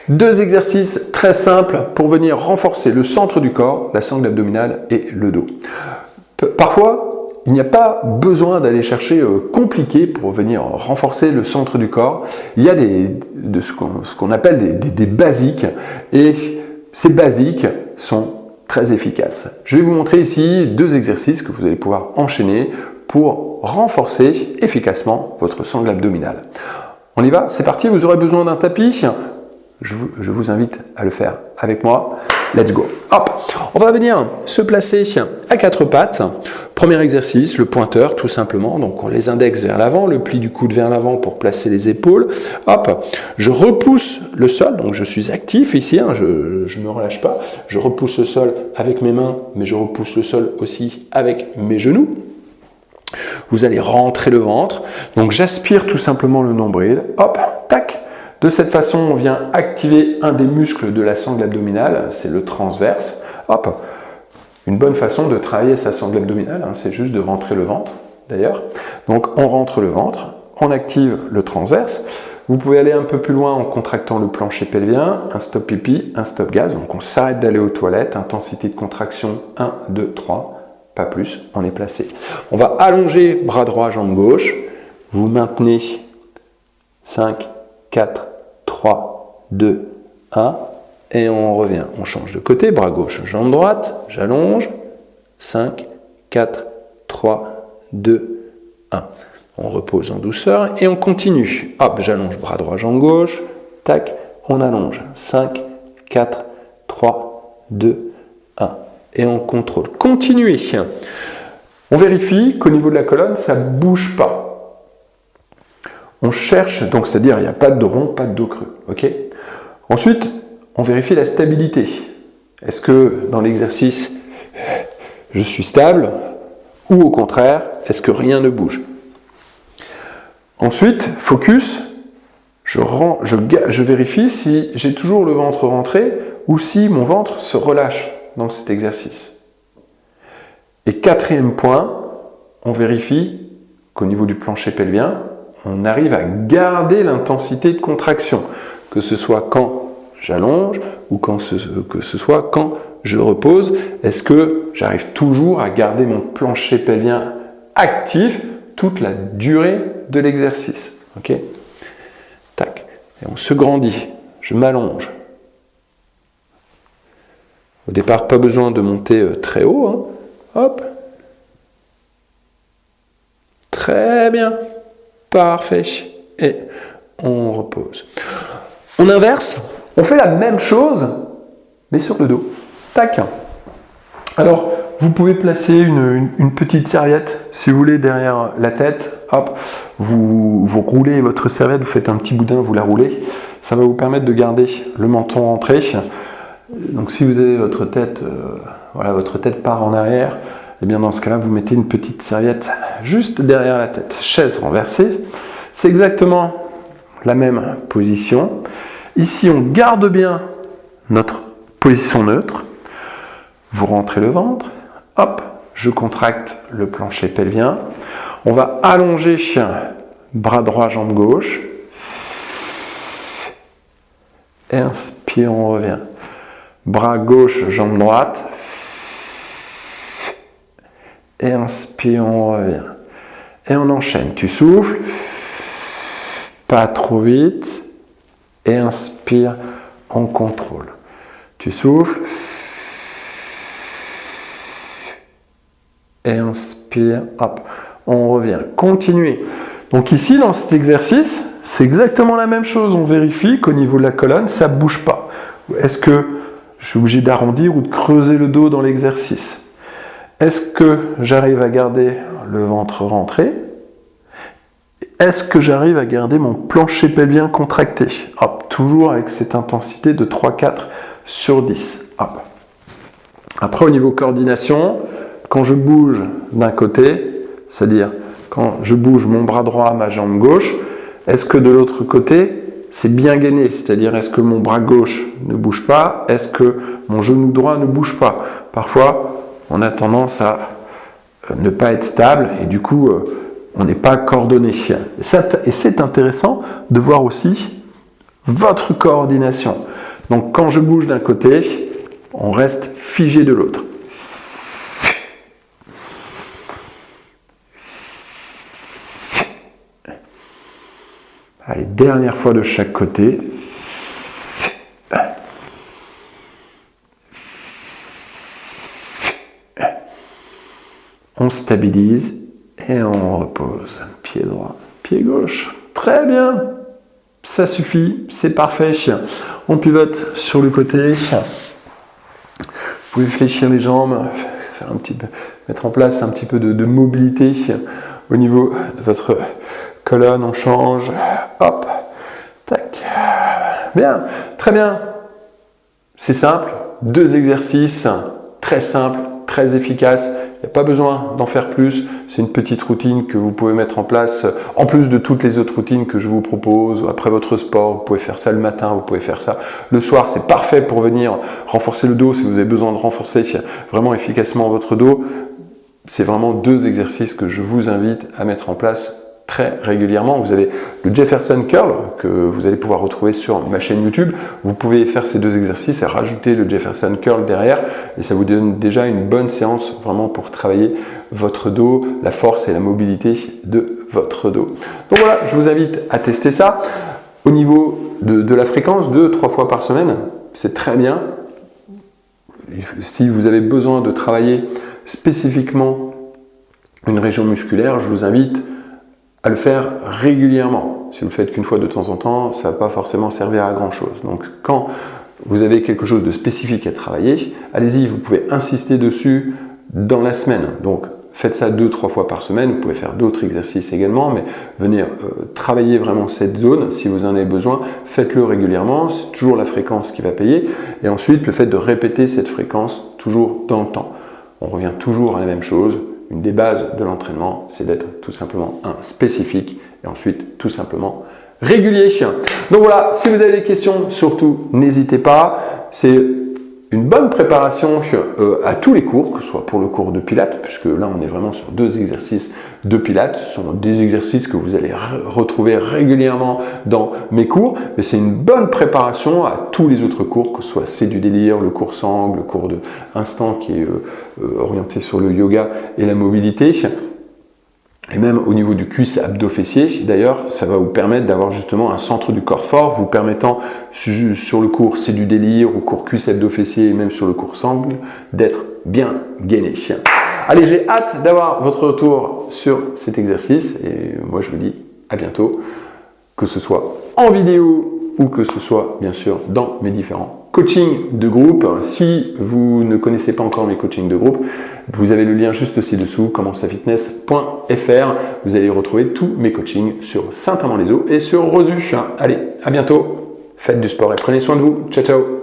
Deux exercices très simples pour venir renforcer le centre du corps, la sangle abdominale et le dos. Parfois, il n'y a pas besoin d'aller chercher compliqué pour venir renforcer le centre du corps. Il y a ce qu'on appelle des basiques et ces basiques sont très efficaces. Je vais vous montrer ici deux exercices que vous allez pouvoir enchaîner pour renforcer efficacement votre sangle abdominale. On y va, c'est parti, vous aurez besoin d'un tapis. Je vous invite à le faire avec moi. Let's go. Hop. On va venir se placer à quatre pattes. Premier exercice, le pointeur tout simplement. Donc on les indexe vers l'avant, le pli du coude vers l'avant pour placer les épaules. Hop. Je repousse le sol, donc je suis actif ici, je ne me relâche pas. Je repousse le sol avec mes mains, mais je repousse le sol aussi avec mes genoux. Vous allez rentrer le ventre. Donc j'aspire tout simplement le nombril. Hop, tac. De cette façon, on vient activer un des muscles de la sangle abdominale, c'est le transverse. Hop, une bonne façon de travailler sa sangle abdominale, c'est juste de rentrer le ventre, d'ailleurs. Donc, on rentre le ventre, on active le transverse. Vous pouvez aller un peu plus loin en contractant le plancher pelvien, un stop pipi, un stop gaz. Donc, on s'arrête d'aller aux toilettes, intensité de contraction 1, 2, 3, pas plus, on est placé. On va allonger bras droit, jambe gauche. Vous maintenez 5, 4, 3, 2, 1, et on revient. On change de côté, bras gauche, jambe droite, j'allonge, 5, 4, 3, 2, 1. On repose en douceur et on continue. Hop, j'allonge bras droit, jambe gauche, tac, on allonge, 5, 4, 3, 2, 1. Et on contrôle. Continuez. On vérifie qu'au niveau de la colonne, ça ne bouge pas. On cherche, donc c'est-à-dire il n'y a pas de dos rond, pas de dos creux. Okay. Ensuite, on vérifie la stabilité. Est-ce que dans l'exercice, je suis stable ou au contraire, est-ce que rien ne bouge? Ensuite, focus, je vérifie si j'ai toujours le ventre rentré ou si mon ventre se relâche dans cet exercice. Et quatrième point, on vérifie qu'au niveau du plancher pelvien, on arrive à garder l'intensité de contraction, que ce soit quand j'allonge ou que ce soit quand je repose. Est-ce que j'arrive toujours à garder mon plancher pelvien actif toute la durée de l'exercice? Ok. Tac. Et on se grandit. Je m'allonge. Au départ, pas besoin de monter très haut. Hop. Très bien. Parfait. Et on repose. On inverse. On fait la même chose, mais sur le dos. Tac. Alors, vous pouvez placer une petite serviette, si vous voulez, derrière la tête. Hop. Vous roulez votre serviette, vous faites un petit boudin, vous la roulez. Ça va vous permettre de garder le menton rentré. Donc, si vous avez votre tête, votre tête part en arrière, et bien dans ce cas-là, vous mettez une petite serviette juste derrière la tête. Chaise renversée. C'est exactement la même position. Ici, on garde bien notre position neutre. Vous rentrez le ventre. Hop, je contracte le plancher pelvien. On va allonger bras droit, jambe gauche. Inspire, on revient. Bras gauche, jambe droite. Et inspire, on revient. Et on enchaîne. Tu souffles. Pas trop vite. Et inspire, on contrôle. Tu souffles. Et inspire. Hop. On revient. Continuez. Donc ici, dans cet exercice, c'est exactement la même chose. On vérifie qu'au niveau de la colonne, ça ne bouge pas. Est-ce que je suis obligé d'arrondir ou de creuser le dos dans l'exercice? Est-ce que j'arrive à garder le ventre rentré? Est-ce que j'arrive à garder mon plancher pelvien contracté? Hop, toujours avec cette intensité de 3-4 sur 10. Hop. Après, au niveau coordination, quand je bouge d'un côté, c'est-à-dire quand je bouge mon bras droit, ma jambe gauche, est-ce que de l'autre côté, c'est bien gainé? C'est-à-dire, est-ce que mon bras gauche ne bouge pas? Est-ce que mon genou droit ne bouge pas? Parfois, on a tendance à ne pas être stable et du coup, on n'est pas coordonné. Et c'est intéressant de voir aussi votre coordination. Donc quand je bouge d'un côté, on reste figé de l'autre. Allez, dernière fois de chaque côté. On stabilise et on repose. Pied droit, pied gauche. Très bien. Ça suffit, c'est parfait. On pivote sur le côté. Vous pouvez fléchir les jambes, faire un petit peu, mettre en place un petit peu de mobilité au niveau de votre colonne. On change. Hop. Tac. Bien. Très bien. C'est simple. 2 exercices très simples, très efficaces. Il n'y a pas besoin d'en faire plus, c'est une petite routine que vous pouvez mettre en place en plus de toutes les autres routines que je vous propose. Après votre sport, vous pouvez faire ça le matin, vous pouvez faire ça le soir. C'est parfait pour venir renforcer le dos si vous avez besoin de renforcer vraiment efficacement votre dos. C'est vraiment 2 exercices que je vous invite à mettre en place très régulièrement. Vous avez le Jefferson Curl que vous allez pouvoir retrouver sur ma chaîne YouTube. Vous pouvez faire ces 2 exercices et rajouter le Jefferson Curl derrière et ça vous donne déjà une bonne séance vraiment pour travailler votre dos, la force et la mobilité de votre dos. Donc voilà, je vous invite à tester ça. Au niveau de la fréquence, 2-3 fois par semaine, c'est très bien. Si vous avez besoin de travailler spécifiquement une région musculaire, je vous invite à le faire régulièrement. Si vous le faites qu'une fois de temps en temps, ça ne va pas forcément servir à grand chose. Donc quand vous avez quelque chose de spécifique à travailler, allez-y, vous pouvez insister dessus dans la semaine. Donc faites ça 2-3 fois par semaine, vous pouvez faire d'autres exercices également, mais venir travailler vraiment cette zone, si vous en avez besoin, faites-le régulièrement, c'est toujours la fréquence qui va payer. Et ensuite, le fait de répéter cette fréquence toujours dans le temps. On revient toujours à la même chose. Une des bases de l'entraînement, c'est d'être tout simplement spécifique et ensuite tout simplement régulier. Donc voilà, si vous avez des questions, surtout n'hésitez pas. C'est une bonne préparation à tous les cours, que ce soit pour le cours de Pilates, puisque là on est vraiment sur 2 exercices de Pilates. Ce sont des exercices que vous allez retrouver régulièrement dans mes cours, mais c'est une bonne préparation à tous les autres cours, que ce soit C'est du délire, le cours Sangle, le cours de Instant qui est orienté sur le yoga et la mobilité. Et même au niveau du cuisse abdo-fessier, d'ailleurs, ça va vous permettre d'avoir justement un centre du corps fort, vous permettant sur le cours C'est du délire, au cours cuisse abdo-fessier et même sur le cours Sangle, d'être bien gainé. Allez, j'ai hâte d'avoir votre retour sur cet exercice et moi je vous dis à bientôt, que ce soit en vidéo ou que ce soit bien sûr dans mes différents coachings de groupe. Si vous ne connaissez pas encore mes coachings de groupe, vous avez le lien juste ci-dessous, commencefitness.fr. Vous allez retrouver tous mes coachings sur Saint-Amand-les-Eaux et sur Rosu. Allez, à bientôt. Faites du sport et prenez soin de vous. Ciao, ciao.